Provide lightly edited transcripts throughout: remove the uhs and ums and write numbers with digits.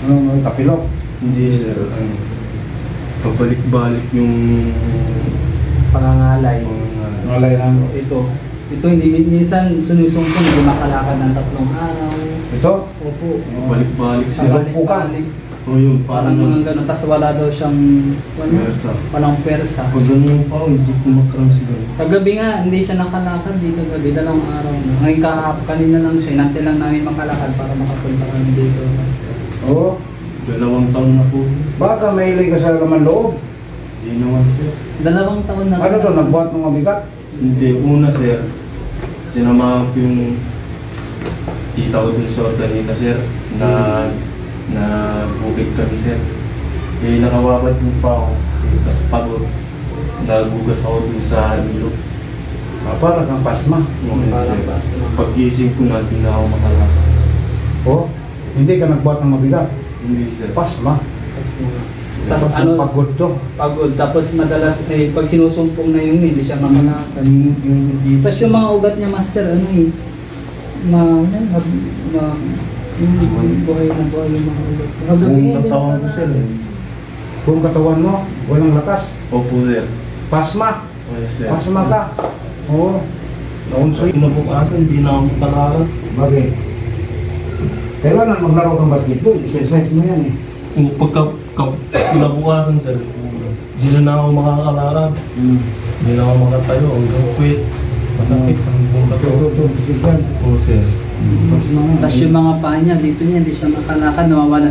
Ano, tapilok? Hindi sir, ano, pabalik-balik yung Pangangalay. Ngalay lang. Ito hindi minsan sinusumpong, hindi makalakad ng 3 araw. Ito? Opo. balik-balik sir. Balik-balik. O yun, Parang mga ganun. Tapos wala daw siyang Persa. walang persa. Pag ganun pa, hindi ko makram siguro. Kagabi nga, hindi siya nakalakad dito kagabi, 2 araw na. Ngayon kanina lang siya, inantay lang namin makalakad para makapunta kami dito. Oo. 2 taon na po. Baka mahilig ka sa laman loob. Hindi naman sir. 2 taon na. Ano to, nagbuhat ng mabigat? Hindi, una sir, sinamahan ko yung tita ko dun sa Ordanita sir, na bukid kami sir. Eh, nakawabad yung pa ako, tapos pagod. Nagugas ako dun sa ilog. Parang kang pasma. Ngayon sir, Parang pasma. pag-gising ko na, di na ako makalakad. Oo. Hindi ka nagbuhat ng mabigat. Hindi sir. Pasma. Tapos ano, Pagod to. pagod. Tapos madalas, pag sinusumpong na yun, hindi siya makalakad. Tapos yung mga ugat niya, master, ano eh, yung buhay na buhay yung mga ugat. Kung katawan ko sir eh. Kung katawan mo, walang lakas. Opo sir. Pasma. Yes sir. Pasma ka. Oo. Naunsoy. Kinabukasan, hindi na ako makalakad. Bagay. Kailangan maglaro kang basketball. Exercise mo yan eh. Kung kinabukasan sir, hindi na ako makakalakad. Hindi na ako makatayo, hanggang quit. Masakit ang buong katawan. Oo sir. Tapos yung mga paa niya, dito niya, hindi siya makalakad, nawawala,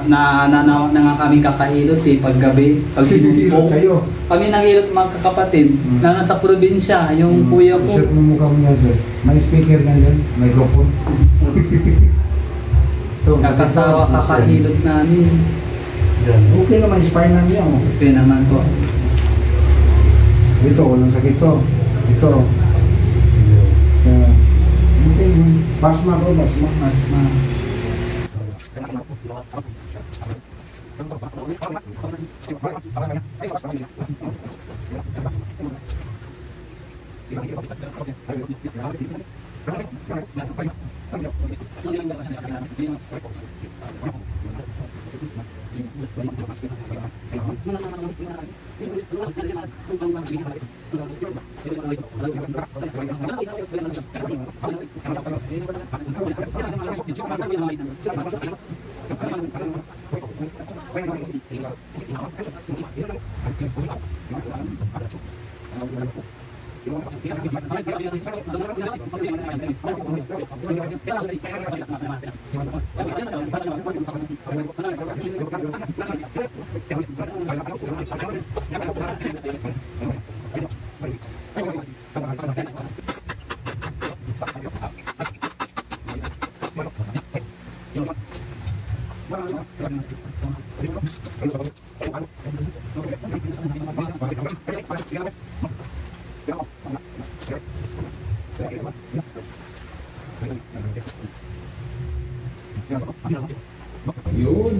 na nga kami kakahilot eh, pag gabi, pag sinumpong. kayo. Kami nanghilot mga kakapatid, na nasa probinsya, yung kuya ko. Isip mo mukha mo yan sir. May speaker na yan. Microphone. Kakasawa kakahilot namin. Yan. Okay naman, spine lang yan. Oh. Tapos naman po. Ito, walang sakit to. Ito. Okay, pasma ko, pasma. Asma. Yun.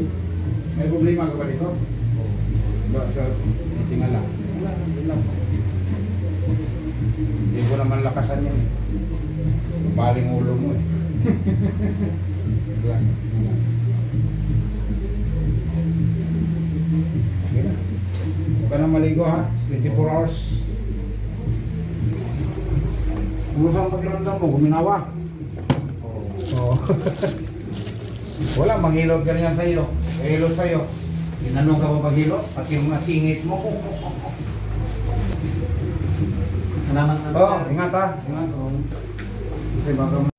May problema ka ba dito? Ba sa tingala? Wala, hindi lang. Hindi ko naman lakasan yun. Baling ulo mo eh. Wala. Okay na. Huwag ka na maligo ha. 24 hours. Kumusta ang pagkaramdam mo? Guminawa? Oo. Wala, manghilot ka niyan sa'yo. Hilot sa'yo. Tinanong ka ba maghilot? Pati yung mga singit mo. Salamat na Oo, ingat ha. Ingat. Kasi baka